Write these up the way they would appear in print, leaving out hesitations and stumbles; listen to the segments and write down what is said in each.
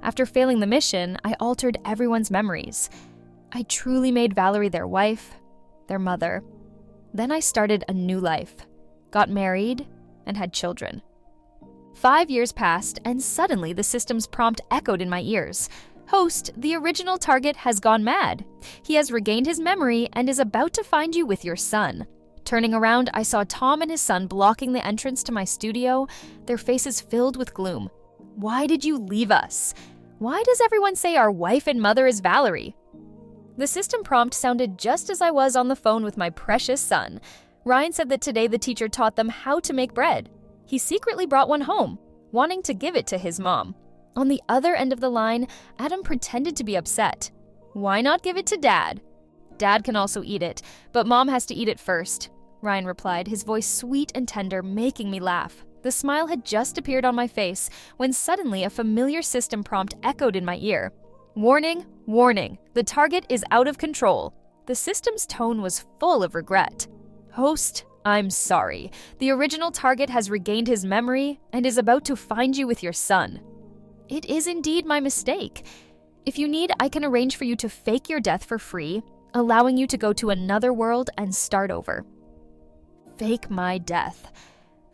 After failing the mission, I altered everyone's memories. I truly made Valerie their wife, their mother. Then I started a new life, got married, and had children. 5 years passed, and suddenly the system's prompt echoed in my ears. Host, the original target has gone mad. He has regained his memory and is about to find you with your son. Turning around, I saw Tom and his son blocking the entrance to my studio, their faces filled with gloom. Why did you leave us? Why does everyone say our wife and mother is Valerie? The system prompt sounded just as I was on the phone with my precious son. Ryan said that today the teacher taught them how to make bread. He secretly brought one home, wanting to give it to his mom. On the other end of the line, Adam pretended to be upset. Why not give it to Dad? Dad can also eat it, but Mom has to eat it first, Ryan replied, his voice sweet and tender, making me laugh. The smile had just appeared on my face when suddenly a familiar system prompt echoed in my ear. Warning, warning, the target is out of control. The system's tone was full of regret. Host, I'm sorry. The original target has regained his memory and is about to find you with your son. It is indeed my mistake. If you need, I can arrange for you to fake your death for free, allowing you to go to another world and start over. Fake my death.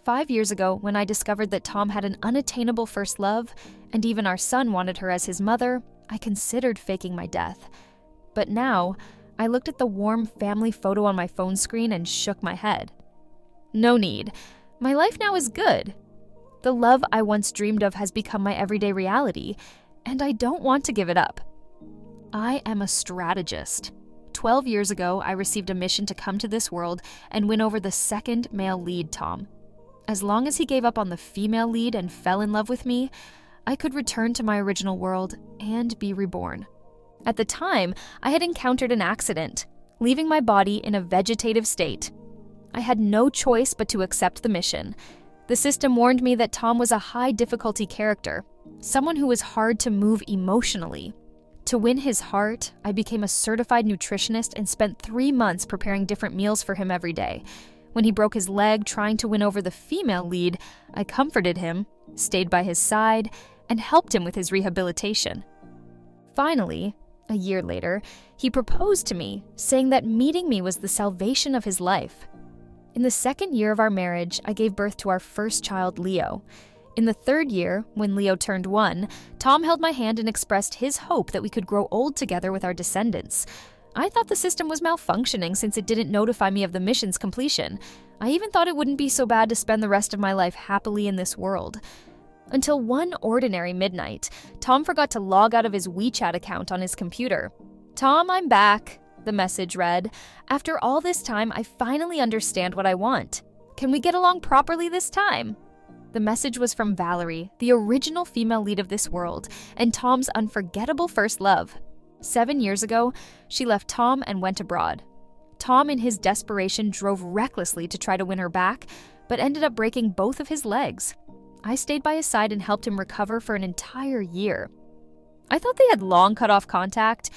5 years ago, when I discovered that Tom had an unattainable first love, and even our son wanted her as his mother, I considered faking my death. But now, I looked at the warm family photo on my phone screen and shook my head. No need. My life now is good. The love I once dreamed of has become my everyday reality, and I don't want to give it up. I am a strategist. 12 years ago, I received a mission to come to this world and win over the second male lead, Tom. As long as he gave up on the female lead and fell in love with me, I could return to my original world and be reborn. At the time, I had encountered an accident, leaving my body in a vegetative state. I had no choice but to accept the mission. The system warned me that Tom was a high-difficulty character, someone who was hard to move emotionally. To win his heart, I became a certified nutritionist and spent 3 months preparing different meals for him every day. When he broke his leg trying to win over the female lead, I comforted him, stayed by his side, and helped him with his rehabilitation. Finally, a year later, he proposed to me, saying that meeting me was the salvation of his life. In the 2nd year of our marriage, I gave birth to our first child, Leo. In the 3rd year, when Leo turned 1, Tom held my hand and expressed his hope that we could grow old together with our descendants. I thought the system was malfunctioning since it didn't notify me of the mission's completion. I even thought it wouldn't be so bad to spend the rest of my life happily in this world. Until one ordinary midnight, Tom forgot to log out of his WeChat account on his computer. Tom, I'm back, the message read. After all this time, I finally understand what I want. Can we get along properly this time? The message was from Valerie, the original female lead of this world, and Tom's unforgettable first love. 7 years ago, she left Tom and went abroad. Tom, in his desperation, drove recklessly to try to win her back, but ended up breaking both of his legs. I stayed by his side and helped him recover for an entire year. I thought they had long cut off contact,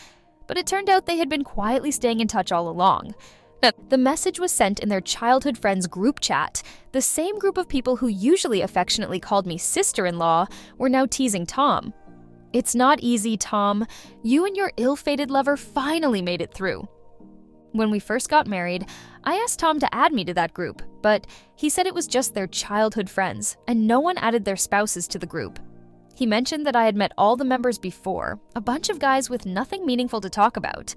but it turned out they had been quietly staying in touch all along. The message was sent in their childhood friends group chat. The same group of people who usually affectionately called me sister-in-law were now teasing Tom. It's not easy, Tom. You and your ill-fated lover finally made it through. When we first got married, I asked Tom to add me to that group, but he said it was just their childhood friends, and no one added their spouses to the group. He mentioned that I had met all the members before, a bunch of guys with nothing meaningful to talk about.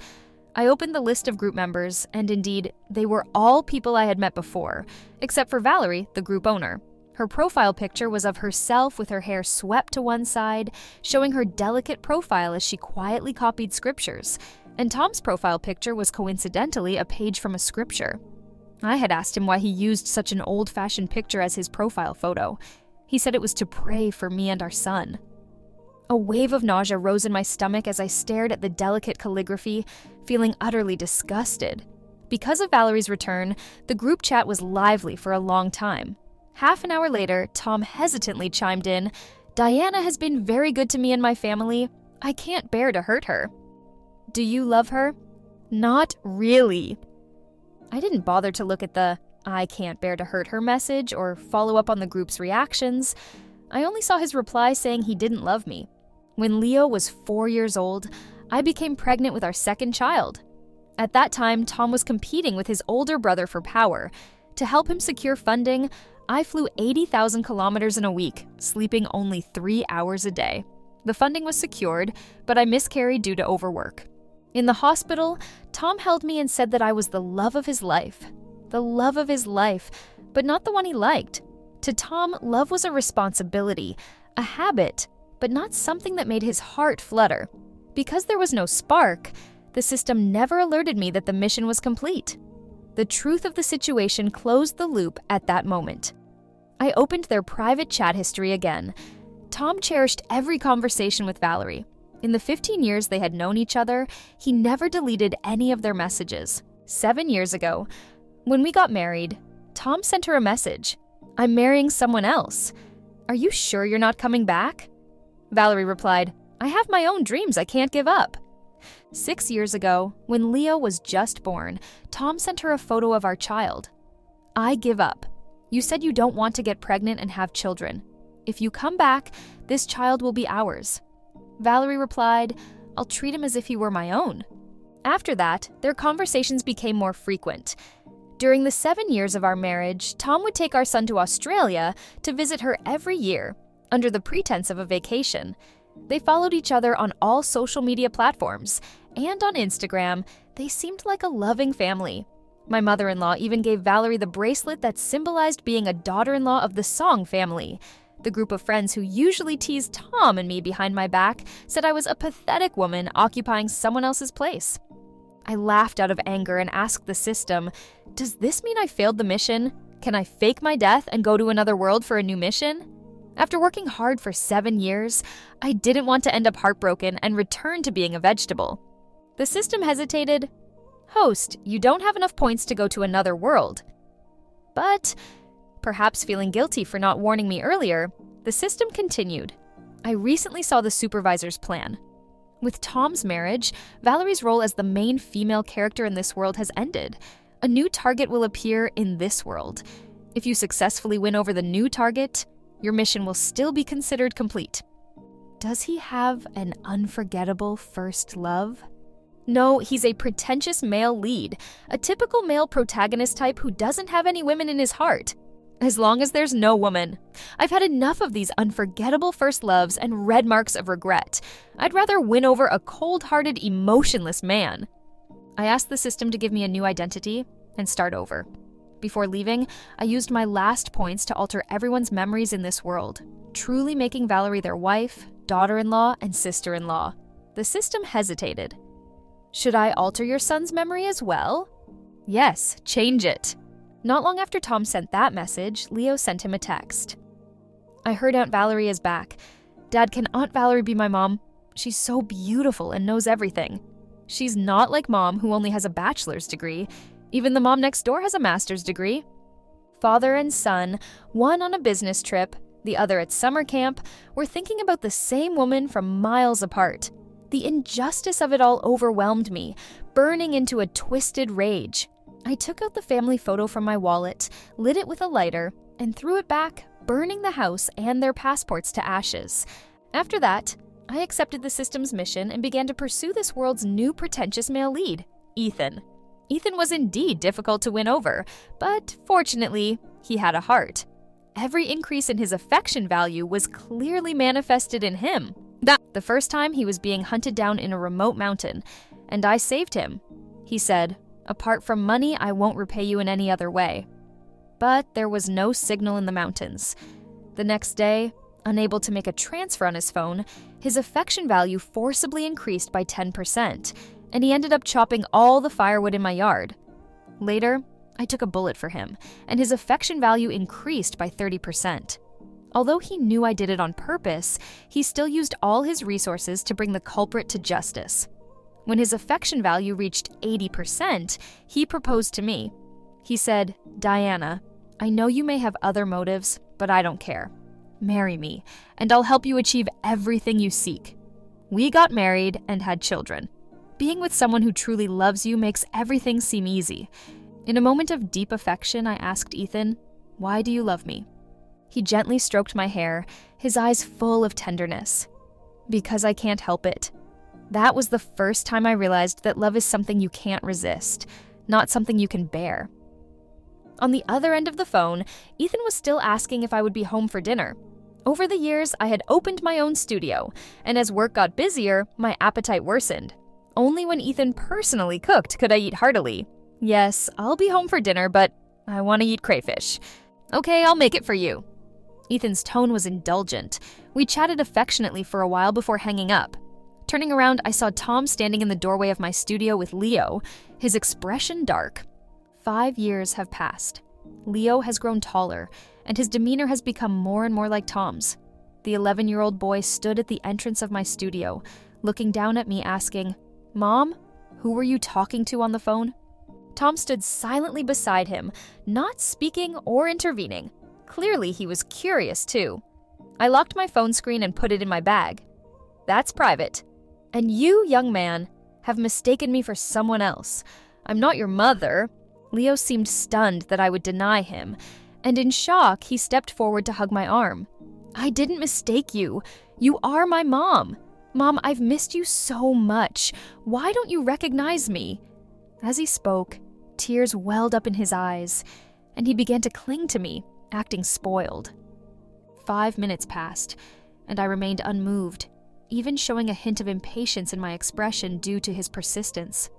I opened the list of group members, and indeed, they were all people I had met before, except for Valerie, the group owner. Her profile picture was of herself with her hair swept to one side, showing her delicate profile as she quietly copied scriptures, and Tom's profile picture was coincidentally a page from a scripture. I had asked him why he used such an old-fashioned picture as his profile photo. He said it was to pray for me and our son. A wave of nausea rose in my stomach as I stared at the delicate calligraphy, feeling utterly disgusted. Because of Valerie's return, the group chat was lively for a long time. Half an hour later, Tom hesitantly chimed in, "Diana has been very good to me and my family. I can't bear to hurt her." "Do you love her?" "Not really." I didn't bother to look at the "I can't bear to hurt her" message or follow up on the group's reactions. I only saw his reply saying he didn't love me. When Leo was 4 years old, I became pregnant with our second child. At that time, Tom was competing with his older brother for power. To help him secure funding, I flew 80,000 kilometers in a week, sleeping only 3 hours a day. The funding was secured, but I miscarried due to overwork. In the hospital, Tom held me and said that I was the love of his life. The love of his life, but not the one he liked. To Tom, love was a responsibility, a habit, but not something that made his heart flutter. Because there was no spark, the system never alerted me that the mission was complete. The truth of the situation closed the loop at that moment. I opened their private chat history again. Tom cherished every conversation with Valerie. In the 15 years they had known each other, he never deleted any of their messages. 7 years ago, when we got married, Tom sent her a message. "I'm marrying someone else. Are you sure you're not coming back?" Valerie replied, "I have my own dreams I can't give up." 6 years ago, when Leo was just born, Tom sent her a photo of our child. "I give up. You said you don't want to get pregnant and have children. If you come back, this child will be ours." Valerie replied, "I'll treat him as if he were my own." After that, their conversations became more frequent. During the 7 years of our marriage, Tom would take our son to Australia to visit her every year, under the pretense of a vacation. They followed each other on all social media platforms, and on Instagram, they seemed like a loving family. My mother-in-law even gave Valerie the bracelet that symbolized being a daughter-in-law of the Song family. The group of friends who usually teased Tom and me behind my back said I was a pathetic woman occupying someone else's place. I laughed out of anger and asked the system, "Does this mean I failed the mission? Can I fake my death and go to another world for a new mission?" After working hard for 7 years, I didn't want to end up heartbroken and return to being a vegetable. The system hesitated. "Host, you don't have enough points to go to another world." But, perhaps feeling guilty for not warning me earlier, the system continued. I recently saw the supervisor's plan. With Tom's marriage, Valerie's role as the main female character in this world has ended. A new target will appear in this world. If you successfully win over the new target, your mission will still be considered complete. Does he have an unforgettable first love? No, he's a pretentious male lead, a typical male protagonist type who doesn't have any women in his heart. As long as there's no woman. I've had enough of these unforgettable first loves and red marks of regret. I'd rather win over a cold-hearted, emotionless man. I asked the system to give me a new identity and start over. Before leaving, I used my last points to alter everyone's memories in this world, truly making Valerie their wife, daughter-in-law, and sister-in-law. The system hesitated. "Should I alter your son's memory as well?" "Yes, change it." Not long after Tom sent that message, Leo sent him a text. "I heard Aunt Valerie is back. Dad, can Aunt Valerie be my mom? She's so beautiful and knows everything. She's not like Mom, who only has a bachelor's degree. Even the mom next door has a master's degree." Father and son, one on a business trip, the other at summer camp, were thinking about the same woman from miles apart. The injustice of it all overwhelmed me, burning into a twisted rage. I took out the family photo from my wallet, lit it with a lighter, and threw it back, burning the house and their passports to ashes. After that, I accepted the system's mission and began to pursue this world's new pretentious male lead, Ethan. Ethan was indeed difficult to win over, but fortunately, he had a heart. Every increase in his affection value was clearly manifested in him. The first time he was being hunted down in a remote mountain, and I saved him. He said, "Apart from money, I won't repay you in any other way." But there was no signal in the mountains. The next day, unable to make a transfer on his phone, his affection value forcibly increased by 10%, and he ended up chopping all the firewood in my yard. Later, I took a bullet for him, and his affection value increased by 30%. Although he knew I did it on purpose, he still used all his resources to bring the culprit to justice. When his affection value reached 80%, he proposed to me. He said, "Diana, I know you may have other motives, but I don't care. Marry me, and I'll help you achieve everything you seek." We got married and had children. Being with someone who truly loves you makes everything seem easy. In a moment of deep affection, I asked Ethan, "Why do you love me?" He gently stroked my hair, his eyes full of tenderness. Because I can't help it. That was the first time I realized that love is something you can't resist, not something you can bear. On the other end of the phone, Ethan was still asking if I would be home for dinner. Over the years, I had opened my own studio, and as work got busier, my appetite worsened. Only when Ethan personally cooked could I eat heartily. Yes, I'll be home for dinner, but I want to eat crayfish. Okay, I'll make it for you. Ethan's tone was indulgent. We chatted affectionately for a while before hanging up. Turning around, I saw Tom standing in the doorway of my studio with Leo, his expression dark. 5 years have passed. Leo has grown taller, and his demeanor has become more and more like Tom's. The 11-year-old boy stood at the entrance of my studio, looking down at me asking, "Mom, who were you talking to on the phone?" Tom stood silently beside him, not speaking or intervening. Clearly, he was curious too. I locked my phone screen and put it in my bag. That's private. And you, young man, have mistaken me for someone else. I'm not your mother. Leo seemed stunned that I would deny him, and in shock, he stepped forward to hug my arm. I didn't mistake you. You are my mom. Mom, I've missed you so much. Why don't you recognize me? As he spoke, tears welled up in his eyes, and he began to cling to me, acting spoiled. 5 minutes passed, and I remained unmoved, even showing a hint of impatience in my expression due to his persistence.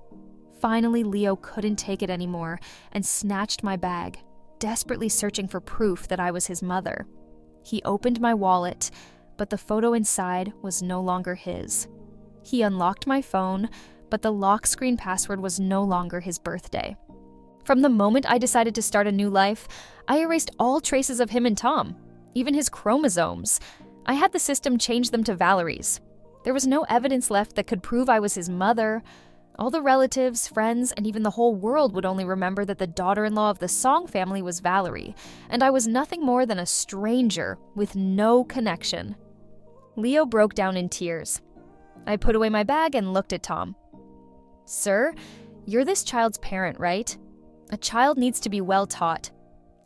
Finally, Leo couldn't take it anymore and snatched my bag, desperately searching for proof that I was his mother. He opened my wallet, but the photo inside was no longer his. He unlocked my phone, but the lock screen password was no longer his birthday. From the moment I decided to start a new life, I erased all traces of him and Tom, even his chromosomes. I had the system change them to Valeries. There was no evidence left that could prove I was his mother. All the relatives, friends, and even the whole world would only remember that the daughter-in-law of the Song family was Valerie, and I was nothing more than a stranger with no connection. Leo broke down in tears. I put away my bag and looked at Tom. "Sir, you're this child's parent, right? A child needs to be well taught.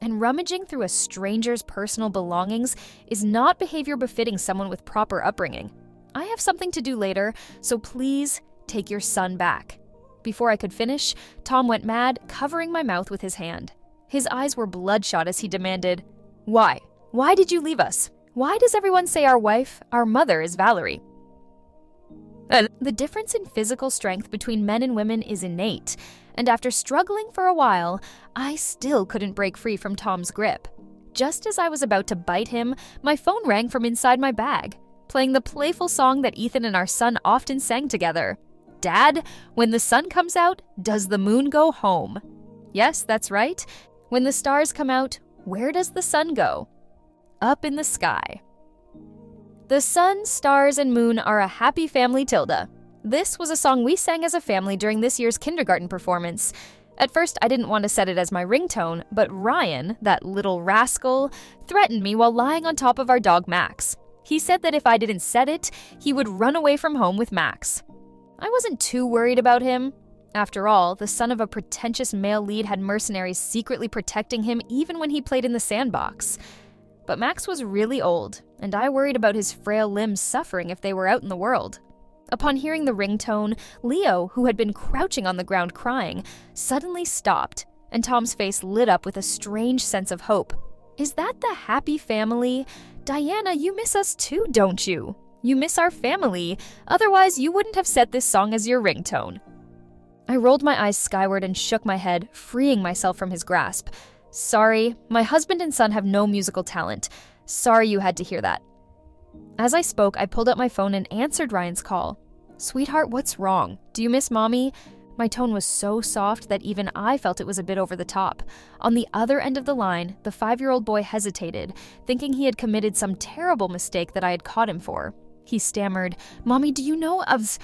And rummaging through a stranger's personal belongings is not behavior befitting someone with proper upbringing. I have something to do later, so please take your son back." Before I could finish, Tom went mad, covering my mouth with his hand. His eyes were bloodshot as he demanded, "Why? Why did you leave us? Why does everyone say our mother is Valerie?" The difference in physical strength between men and women is innate, and after struggling for a while, I still couldn't break free from Tom's grip. Just as I was about to bite him, my phone rang from inside my bag, playing the playful song that Ethan and our son often sang together. "Dad, when the sun comes out, does the moon go home?" Yes, that's right. When the stars come out, where does the sun go? Up in the sky. The sun, stars, and moon are a happy family, Tilda. This was a song we sang as a family during this year's kindergarten performance. At first, I didn't want to set it as my ringtone, but Ryan, that little rascal, threatened me while lying on top of our dog Max. He said that if I didn't set it, he would run away from home with Max. I wasn't too worried about him. After all, the son of a pretentious male lead had mercenaries secretly protecting him even when he played in the sandbox. But Max was really old, and I worried about his frail limbs suffering if they were out in the world. Upon hearing the ringtone, Leo, who had been crouching on the ground crying, suddenly stopped, and Tom's face lit up with a strange sense of hope. "Is that the happy family? Diana, you miss us too, don't you? You miss our family. Otherwise, you wouldn't have set this song as your ringtone." I rolled my eyes skyward and shook my head, freeing myself from his grasp. "Sorry, my husband and son have no musical talent. Sorry you had to hear that." As I spoke, I pulled out my phone and answered Ryan's call. "Sweetheart, what's wrong? Do you miss Mommy?" My tone was so soft that even I felt it was a bit over the top. On the other end of the line, the 5-year-old boy hesitated, thinking he had committed some terrible mistake that I had caught him for. He stammered, "Mommy, do you know of..."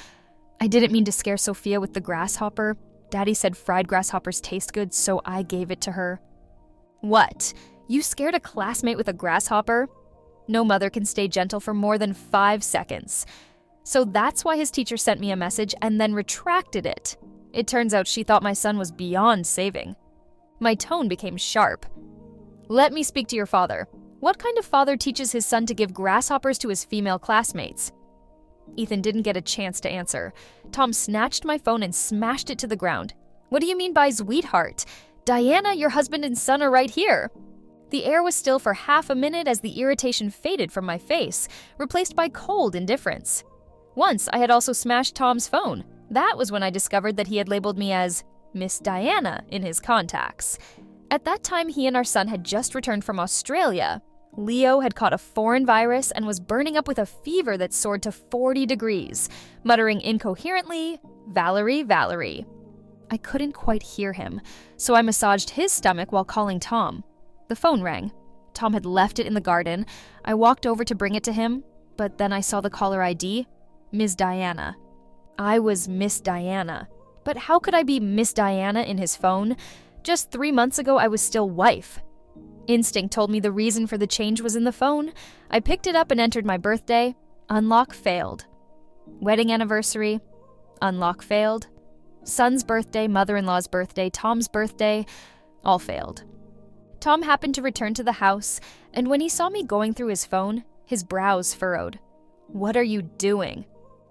I didn't mean to scare Sophia with the grasshopper. Daddy said fried grasshoppers taste good, so I gave it to her. "What? You scared a classmate with a grasshopper?" No mother can stay gentle for more than 5 seconds. So that's why his teacher sent me a message and then retracted it. It turns out she thought my son was beyond saving. My tone became sharp. "Let me speak to your father. What kind of father teaches his son to give grasshoppers to his female classmates?" Ethan didn't get a chance to answer. Tom snatched my phone and smashed it to the ground. What do you mean by sweetheart? Diana, your husband and son are right here. The air was still for half a minute as the irritation faded from my face, replaced by cold indifference. Once, I had also smashed Tom's phone. That was when I discovered that he had labeled me as Miss Diana in his contacts. At that time, he and our son had just returned from Australia. Leo had caught a foreign virus and was burning up with a fever that soared to 40 degrees, muttering incoherently, "Valerie, Valerie." I couldn't quite hear him, so I massaged his stomach while calling Tom. The phone rang. Tom had left it in the garden. I walked over to bring it to him, but then I saw the caller ID, Ms. Diana. I was Miss Diana. But how could I be Miss Diana in his phone? Just 3 months ago, I was still wife. Instinct told me the reason for the change was in the phone. I picked it up and entered my birthday. Unlock failed. Wedding anniversary. Unlock failed. Son's birthday, mother-in-law's birthday, Tom's birthday. All failed. Tom happened to return to the house, and when he saw me going through his phone, his brows furrowed. "What are you doing?"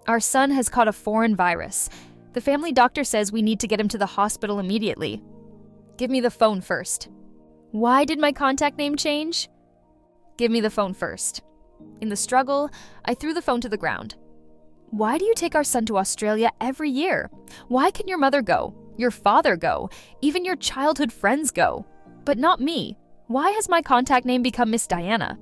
"Our son has caught a foreign virus. The family doctor says we need to get him to the hospital immediately." "Give me the phone first." "Why did my contact name change?" "Give me the phone first." In the struggle, I threw the phone to the ground. "Why do you take our son to Australia every year? Why can your mother go, your father go, even your childhood friends go? But not me. Why has my contact name become Miss Diana?"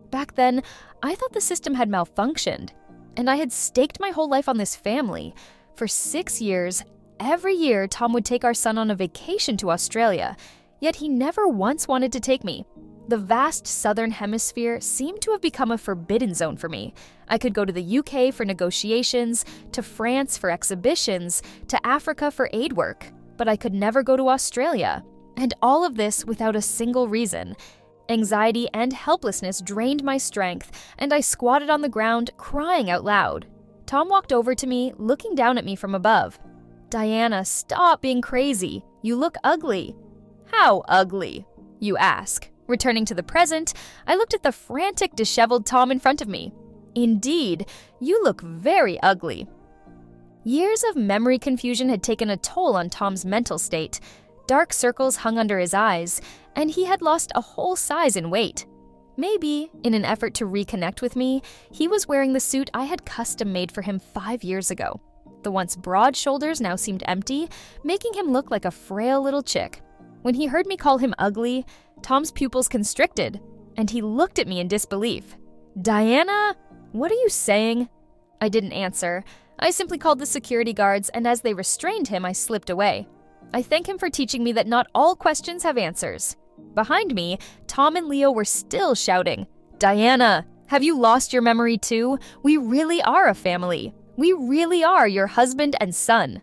Back then, I thought the system had malfunctioned, and I had staked my whole life on this family. For 6 years, every year Tom would take our son on a vacation to Australia, yet he never once wanted to take me. The vast southern hemisphere seemed to have become a forbidden zone for me. I could go to the UK for negotiations, to France for exhibitions, to Africa for aid work, but I could never go to Australia. And all of this without a single reason. Anxiety and helplessness drained my strength, and I squatted on the ground, crying out loud. Tom walked over to me, looking down at me from above. "Diana, stop being crazy. You look ugly." "How ugly?" you ask. Returning to the present, I looked at the frantic, disheveled Tom in front of me. "Indeed, you look very ugly." Years of memory confusion had taken a toll on Tom's mental state. Dark circles hung under his eyes, and he had lost a whole size in weight. Maybe, in an effort to reconnect with me, he was wearing the suit I had custom made for him 5 years ago. The once broad shoulders now seemed empty, making him look like a frail little chick. When he heard me call him ugly, Tom's pupils constricted, and he looked at me in disbelief. "Diana, what are you saying?" I didn't answer. I simply called the security guards, and as they restrained him, I slipped away. I thank him for teaching me that not all questions have answers. Behind me, Tom and Leo were still shouting, "Diana, have you lost your memory too? We really are a family. We really are your husband and son."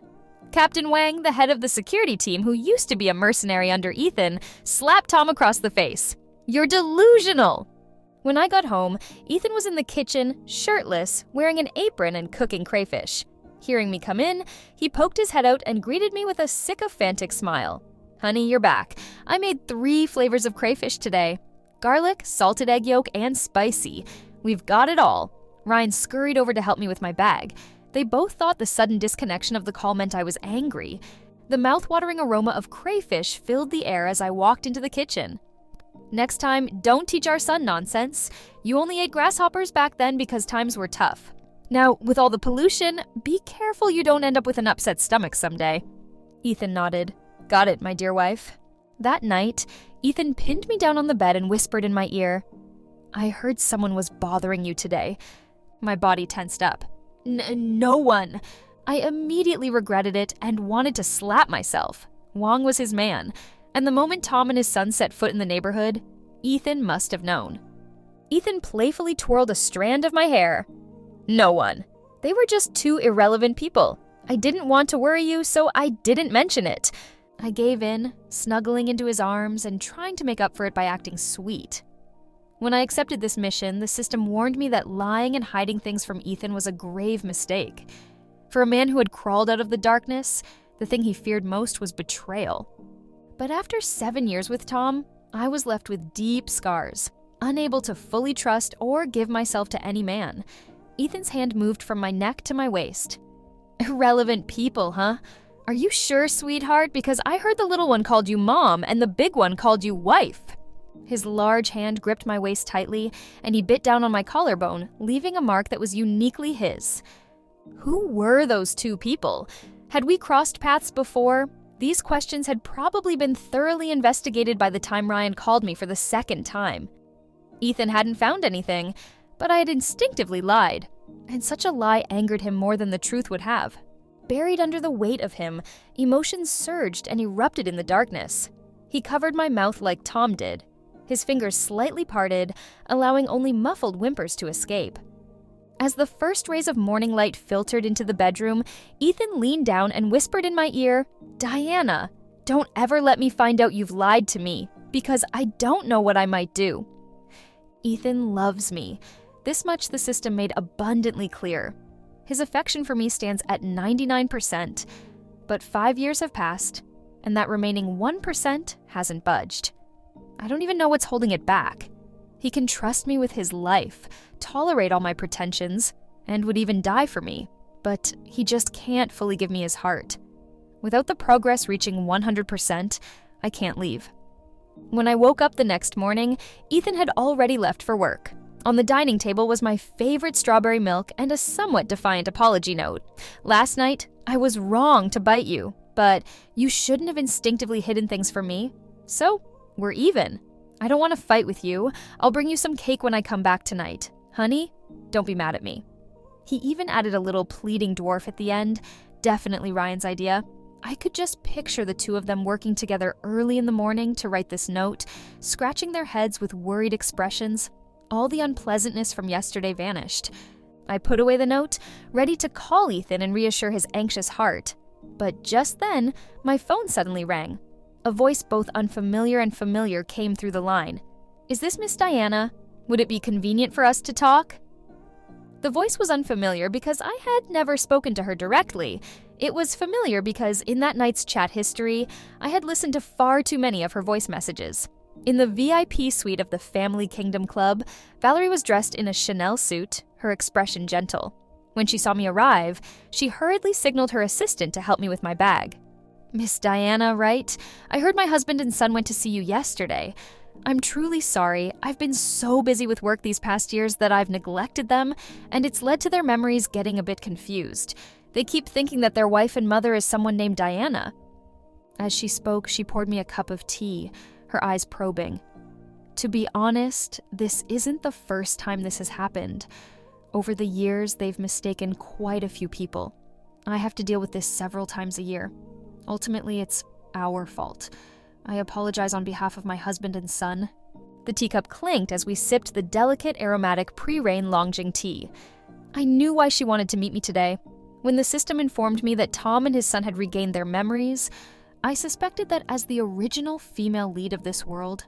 Captain Wang, the head of the security team who used to be a mercenary under Ethan, slapped Tom across the face. "You're delusional!" When I got home, Ethan was in the kitchen, shirtless, wearing an apron and cooking crayfish. Hearing me come in, he poked his head out and greeted me with a sycophantic smile. "Honey, you're back. I made 3 flavors of crayfish today. Garlic, salted egg yolk, and spicy. We've got it all." Ryan scurried over to help me with my bag. They both thought the sudden disconnection of the call meant I was angry. The mouth-watering aroma of crayfish filled the air as I walked into the kitchen. "Next time, don't teach our son nonsense. You only ate grasshoppers back then because times were tough. Now, with all the pollution, be careful you don't end up with an upset stomach someday." Ethan nodded. "Got it, my dear wife." That night, Ethan pinned me down on the bed and whispered in my ear, "I heard someone was bothering you today." My body tensed up. No one." I immediately regretted it and wanted to slap myself. Wong was his man, and the moment Tom and his son set foot in the neighborhood, Ethan must have known. Ethan playfully twirled a strand of my hair. "No one. They were just 2 irrelevant people. I didn't want to worry you, so I didn't mention it." I gave in, snuggling into his arms and trying to make up for it by acting sweet. When I accepted this mission, the system warned me that lying and hiding things from Ethan was a grave mistake. For a man who had crawled out of the darkness, the thing he feared most was betrayal. But after 7 years with Tom, I was left with deep scars, unable to fully trust or give myself to any man. Ethan's hand moved from my neck to my waist. Irrelevant people, huh? Are you sure, sweetheart? Because I heard the little one called you mom and the big one called you wife. His large hand gripped my waist tightly, and he bit down on my collarbone, leaving a mark that was uniquely his. Who were those two people? Had we crossed paths before? These questions had probably been thoroughly investigated by the time Ryan called me for the second time. Ethan hadn't found anything, but I had instinctively lied, and such a lie angered him more than the truth would have. Buried under the weight of him, emotions surged and erupted in the darkness. He covered my mouth like Tom did, his fingers slightly parted, allowing only muffled whimpers to escape. As the first rays of morning light filtered into the bedroom, Ethan leaned down and whispered in my ear, "Diana, don't ever let me find out you've lied to me, because I don't know what I might do." Ethan loves me. This much the system made abundantly clear. His affection for me stands at 99%, but 5 years have passed, and that remaining 1% hasn't budged. I don't even know what's holding it back. He can trust me with his life, tolerate all my pretensions, and would even die for me, but he just can't fully give me his heart. Without the progress reaching 100%, I can't leave. When I woke up the next morning, Ethan had already left for work. On the dining table was my favorite strawberry milk and a somewhat defiant apology note. "Last night, I was wrong to bite you, but you shouldn't have instinctively hidden things from me. So, we're even. I don't want to fight with you. I'll bring you some cake when I come back tonight. Honey, don't be mad at me." He even added a little pleading dwarf at the end, definitely Ryan's idea. I could just picture the two of them working together early in the morning to write this note, scratching their heads with worried expressions. All the unpleasantness from yesterday vanished. I put away the note, ready to call Ethan and reassure his anxious heart. But just then, my phone suddenly rang. A voice both unfamiliar and familiar came through the line. "Is this Miss Diana? Would it be convenient for us to talk?" The voice was unfamiliar because I had never spoken to her directly. It was familiar because in that night's chat history, I had listened to far too many of her voice messages. In the VIP suite of the Family Kingdom Club, Valerie was dressed in a Chanel suit, her expression gentle. When she saw me arrive, she hurriedly signaled her assistant to help me with my bag. "Miss Diana, right? I heard my husband and son went to see you yesterday. I'm truly sorry. I've been so busy with work these past years that I've neglected them, and it's led to their memories getting a bit confused. They keep thinking that their wife and mother is someone named Diana." As she spoke, she poured me a cup of tea, her eyes probing. To be honest, this isn't the first time this has happened. Over the years, they've mistaken quite a few people. I have to deal with this several times a year. Ultimately, it's our fault. I apologize on behalf of my husband and son. The teacup clinked as we sipped the delicate, aromatic pre-rain Longjing tea. I knew why she wanted to meet me today. When the system informed me that Tom and his son had regained their memories, I suspected that as the original female lead of this world,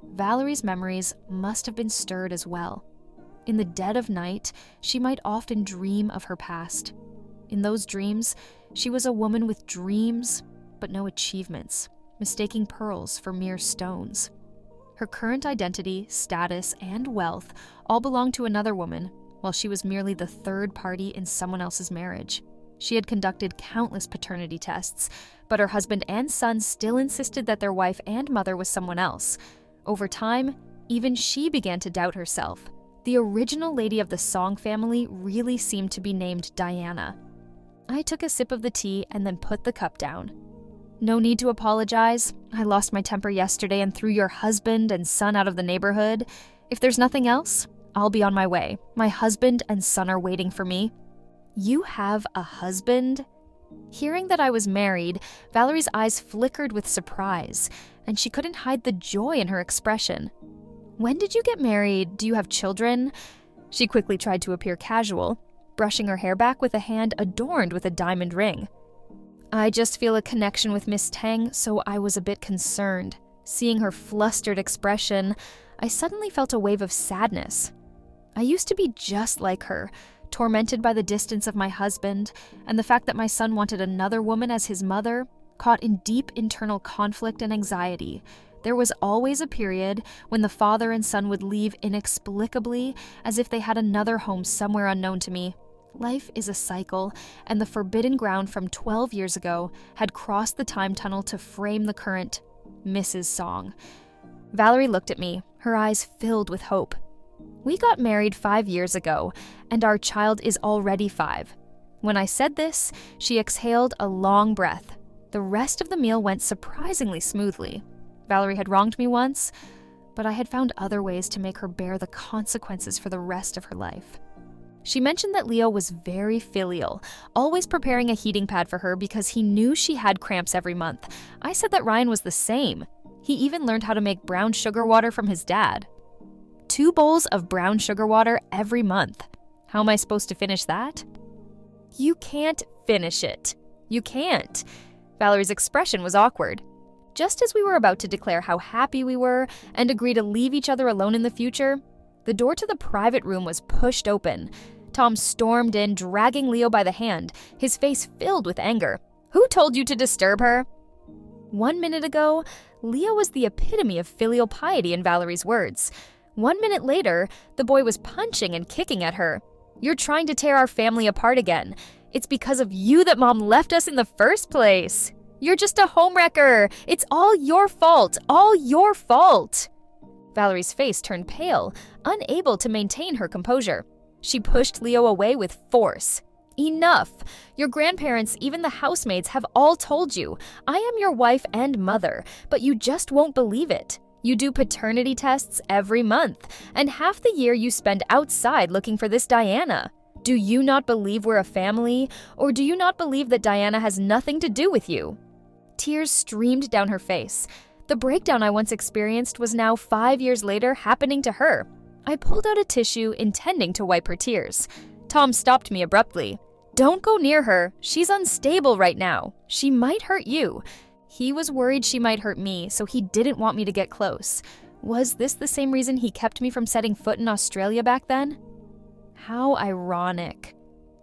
Valerie's memories must have been stirred as well. In the dead of night, she might often dream of her past. In those dreams, she was a woman with dreams, but no achievements, mistaking pearls for mere stones. Her current identity, status, and wealth all belonged to another woman, while she was merely the third party in someone else's marriage. She had conducted countless paternity tests, but her husband and son still insisted that their wife and mother was someone else. Over time, even she began to doubt herself. The original lady of the Song family really seemed to be named Diana. I took a sip of the tea and then put the cup down. "No need to apologize. I lost my temper yesterday and threw your husband and son out of the neighborhood. If there's nothing else, I'll be on my way. My husband and son are waiting for me." "You have a husband?" Hearing that I was married, Valerie's eyes flickered with surprise, and she couldn't hide the joy in her expression. "When did you get married? Do you have children?" She quickly tried to appear casual, brushing her hair back with a hand adorned with a diamond ring. I just feel a connection with Miss Tang, so I was a bit concerned. Seeing her flustered expression, I suddenly felt a wave of sadness. I used to be just like her, tormented by the distance of my husband and the fact that my son wanted another woman as his mother, caught in deep internal conflict and anxiety, There was always a period when the father and son would leave inexplicably, as if they had another home somewhere unknown to me. Life is a cycle, and the forbidden ground from 12 years ago had crossed the time tunnel to frame the current Mrs. Song. Valerie looked at me, her eyes filled with hope. We got married 5 years ago, and our child is already 5. When I said this, she exhaled a long breath. The rest of the meal went surprisingly smoothly. Valerie had wronged me once, but I had found other ways to make her bear the consequences for the rest of her life. She mentioned that Leo was very filial, always preparing a heating pad for her because he knew she had cramps every month. I said that Ryan was the same. He even learned how to make brown sugar water from his dad. 2 bowls of brown sugar water every month. How am I supposed to finish that? You can't finish it. You can't. Valerie's expression was awkward. Just as we were about to declare how happy we were and agree to leave each other alone in the future, the door to the private room was pushed open. Tom stormed in, dragging Leo by the hand, his face filled with anger. Who told you to disturb her? 1 minute ago, Leo was the epitome of filial piety in Valerie's words. 1 minute later, the boy was punching and kicking at her. You're trying to tear our family apart again. It's because of you that Mom left us in the first place. You're just a homewrecker. It's all your fault. All your fault. Valerie's face turned pale, unable to maintain her composure. She pushed Leo away with force. Enough! Your grandparents, even the housemaids, have all told you. I am your wife and mother, but you just won't believe it. You do paternity tests every month, and half the year you spend outside looking for this Diana. Do you not believe we're a family, or do you not believe that Diana has nothing to do with you? Tears streamed down her face. The breakdown I once experienced was now 5 years later happening to her. I pulled out a tissue, intending to wipe her tears. Tom stopped me abruptly. Don't go near her. She's unstable right now. She might hurt you. He was worried she might hurt me, so he didn't want me to get close. Was this the same reason he kept me from setting foot in Australia back then? How ironic.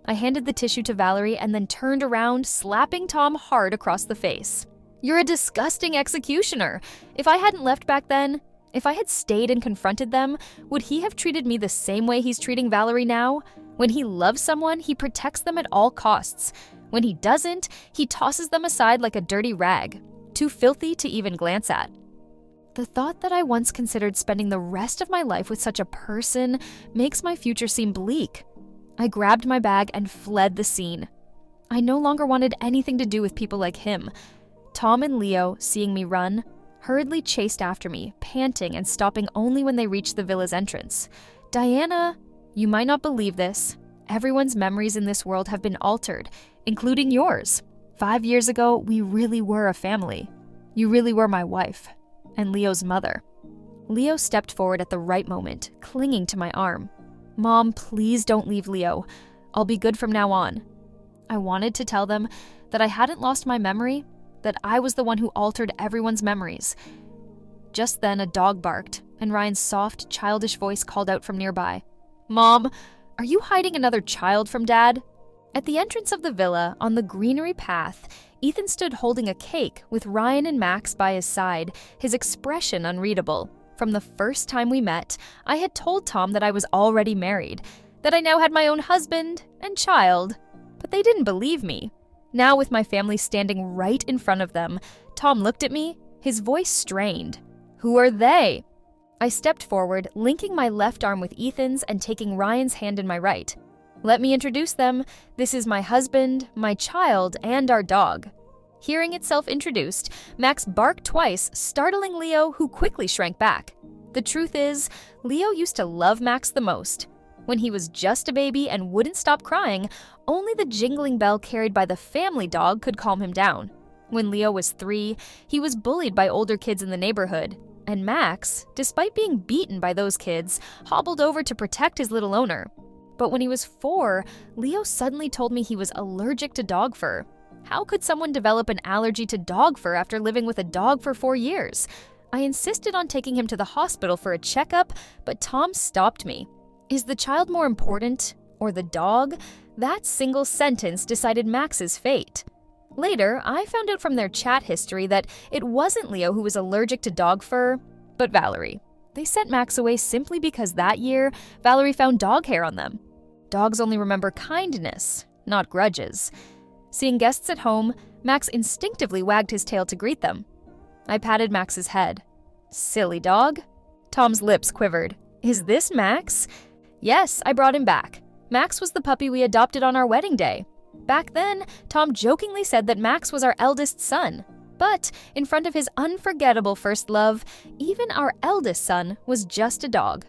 I handed the tissue to Valerie and then turned around, slapping Tom hard across the face. You're a disgusting executioner. If I hadn't left back then, if I had stayed and confronted them, would he have treated me the same way he's treating Valerie now? When he loves someone, he protects them at all costs. When he doesn't, he tosses them aside like a dirty rag, too filthy to even glance at. The thought that I once considered spending the rest of my life with such a person makes my future seem bleak. I grabbed my bag and fled the scene. I no longer wanted anything to do with people like him. Tom and Leo, seeing me run, hurriedly chased after me, panting and stopping only when they reached the villa's entrance. Diana, you might not believe this. Everyone's memories in this world have been altered, including yours. 5 years ago, we really were a family. You really were my wife, and Leo's mother. Leo stepped forward at the right moment, clinging to my arm. Mom, please don't leave Leo. I'll be good from now on. I wanted to tell them that I hadn't lost my memory, that I was the one who altered everyone's memories. Just then, a dog barked, and Ryan's soft, childish voice called out from nearby. Mom, are you hiding another child from Dad? At the entrance of the villa, on the greenery path, Ethan stood holding a cake with Ryan and Max by his side, his expression unreadable. From the first time we met, I had told Tom that I was already married, that I now had my own husband and child, but they didn't believe me. Now, with my family standing right in front of them, Tom looked at me, his voice strained. Who are they? I stepped forward, linking my left arm with Ethan's and taking Ryan's hand in my right. Let me introduce them. This is my husband, my child, and our dog. Hearing itself introduced, Max barked twice, startling Leo, who quickly shrank back. The truth is, Leo used to love Max the most. When he was just a baby and wouldn't stop crying, only the jingling bell carried by the family dog could calm him down. When Leo was 3, he was bullied by older kids in the neighborhood, and Max, despite being beaten by those kids, hobbled over to protect his little owner. But when he was 4, Leo suddenly told me he was allergic to dog fur. How could someone develop an allergy to dog fur after living with a dog for 4 years? I insisted on taking him to the hospital for a checkup, but Tom stopped me. Is the child more important, or the dog? That single sentence decided Max's fate. Later, I found out from their chat history that it wasn't Leo who was allergic to dog fur, but Valerie. They sent Max away simply because that year, Valerie found dog hair on them. Dogs only remember kindness, not grudges. Seeing guests at home, Max instinctively wagged his tail to greet them. I patted Max's head. Silly dog. Tom's lips quivered. Is this Max? Yes, I brought him back. Max was the puppy we adopted on our wedding day. Back then, Tom jokingly said that Max was our eldest son. But in front of his unforgettable first love, even our eldest son was just a dog.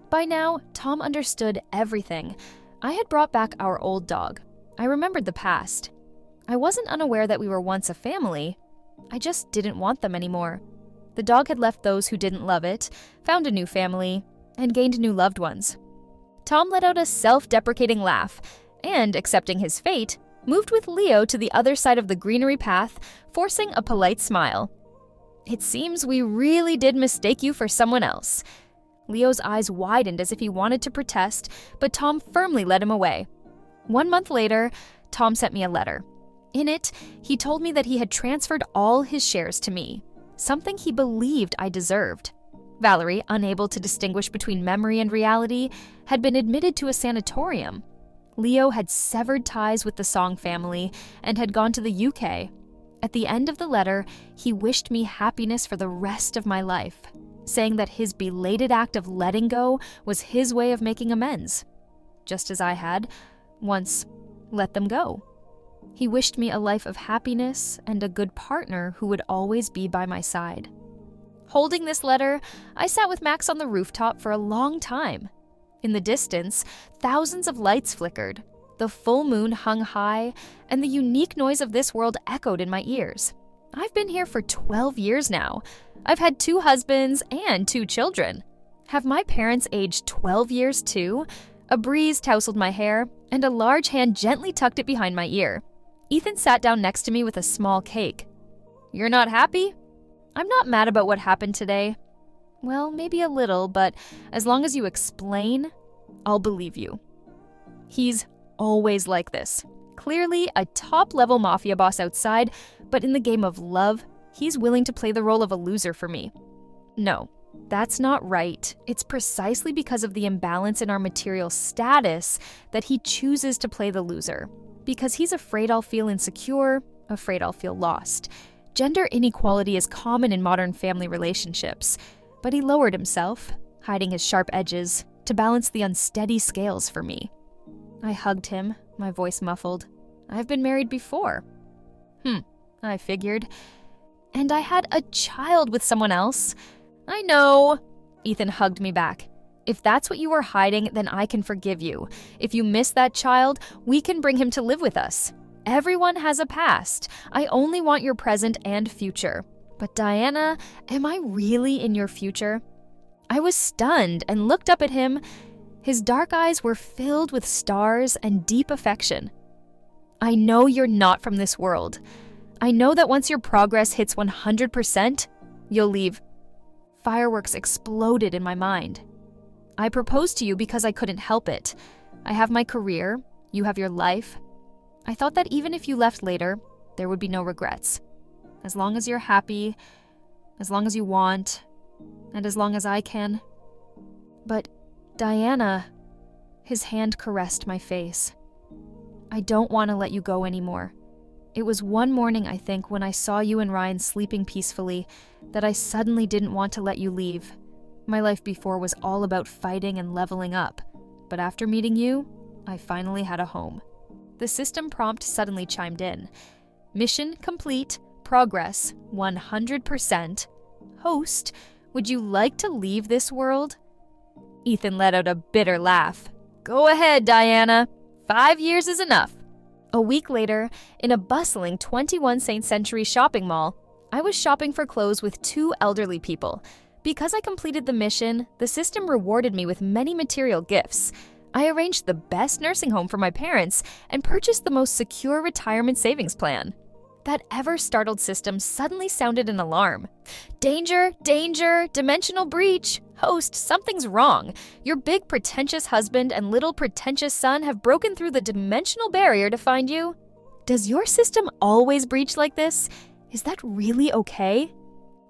By now, Tom understood everything. I had brought back our old dog. I remembered the past. I wasn't unaware that we were once a family. I just didn't want them anymore. The dog had left those who didn't love it, found a new family, and gained new loved ones. Tom let out a self-deprecating laugh, and, accepting his fate, moved with Leo to the other side of the greenery path, forcing a polite smile. It seems we really did mistake you for someone else. Leo's eyes widened as if he wanted to protest, but Tom firmly led him away. 1 month later, Tom sent me a letter. In it, he told me that he had transferred all his shares to me, something he believed I deserved. Valerie, unable to distinguish between memory and reality, had been admitted to a sanatorium. Leo had severed ties with the Song family and had gone to the UK. At the end of the letter, he wished me happiness for the rest of my life, saying that his belated act of letting go was his way of making amends, just as I had once let them go. He wished me a life of happiness and a good partner who would always be by my side. Holding this letter, I sat with Max on the rooftop for a long time. In the distance, thousands of lights flickered. The full moon hung high, and the unique noise of this world echoed in my ears. I've been here for 12 years now. I've had 2 husbands and 2 children. Have my parents aged 12 years too? A breeze tousled my hair, and a large hand gently tucked it behind my ear. Ethan sat down next to me with a small cake. You're not happy? I'm not mad about what happened today. Well, maybe a little, but as long as you explain, I'll believe you. He's always like this. Clearly a top-level mafia boss outside, but in the game of love, he's willing to play the role of a loser for me. No, that's not right. It's precisely because of the imbalance in our material status that he chooses to play the loser. Because he's afraid I'll feel insecure, afraid I'll feel lost. Gender inequality is common in modern family relationships, but he lowered himself, hiding his sharp edges, to balance the unsteady scales for me. I hugged him, my voice muffled. I've been married before. I figured. And I had a child with someone else. I know. Ethan hugged me back. If that's what you were hiding, then I can forgive you. If you miss that child, we can bring him to live with us. Everyone has a past. I only want your present and future. But Diana, am I really in your future? I was stunned and looked up at him. His dark eyes were filled with stars and deep affection. I know you're not from this world. I know that once your progress hits 100%, you'll leave. Fireworks exploded in my mind. I proposed to you because I couldn't help it. I have my career, you have your life. I thought that even if you left later, there would be no regrets. As long as you're happy, as long as you want, and as long as I can. But, Diana, his hand caressed my face. I don't want to let you go anymore. It was one morning, I think, when I saw you and Ryan sleeping peacefully, that I suddenly didn't want to let you leave. My life before was all about fighting and leveling up, but after meeting you, I finally had a home. The system prompt suddenly chimed in. Mission complete, progress 100%. Host, would you like to leave this world? Ethan let out a bitter laugh. Go ahead, Diana. 5 years is enough. A week later, in a bustling 21st century shopping mall, I was shopping for clothes with 2 elderly people. Because I completed the mission, the system rewarded me with many material gifts. I arranged the best nursing home for my parents and purchased the most secure retirement savings plan. That ever-startled system suddenly sounded an alarm. Danger, danger, dimensional breach. Host, something's wrong. Your big pretentious husband and little pretentious son have broken through the dimensional barrier to find you. Does your system always breach like this? Is that really okay?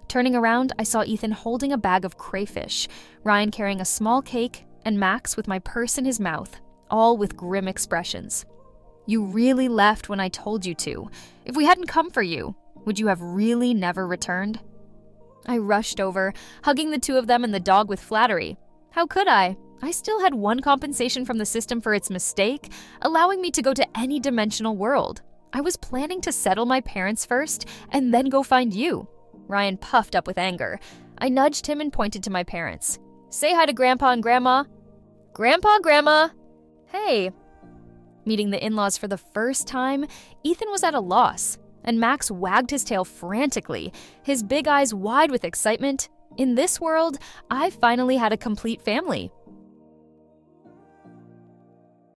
Turning around, I saw Ethan holding a bag of crayfish, Ryan carrying a small cake, and Max with my purse in his mouth, all with grim expressions. You really left when I told you to. If we hadn't come for you, would you have really never returned? I rushed over, hugging the two of them and the dog with flattery. How could I? I still had one compensation from the system for its mistake, allowing me to go to any dimensional world. I was planning to settle my parents first and then go find you. Ryan puffed up with anger. I nudged him and pointed to my parents. Say hi to Grandpa and Grandma. Grandpa, Grandma! Hey! Meeting the in-laws for the first time, Ethan was at a loss, and Max wagged his tail frantically, his big eyes wide with excitement. In this world, I finally had a complete family.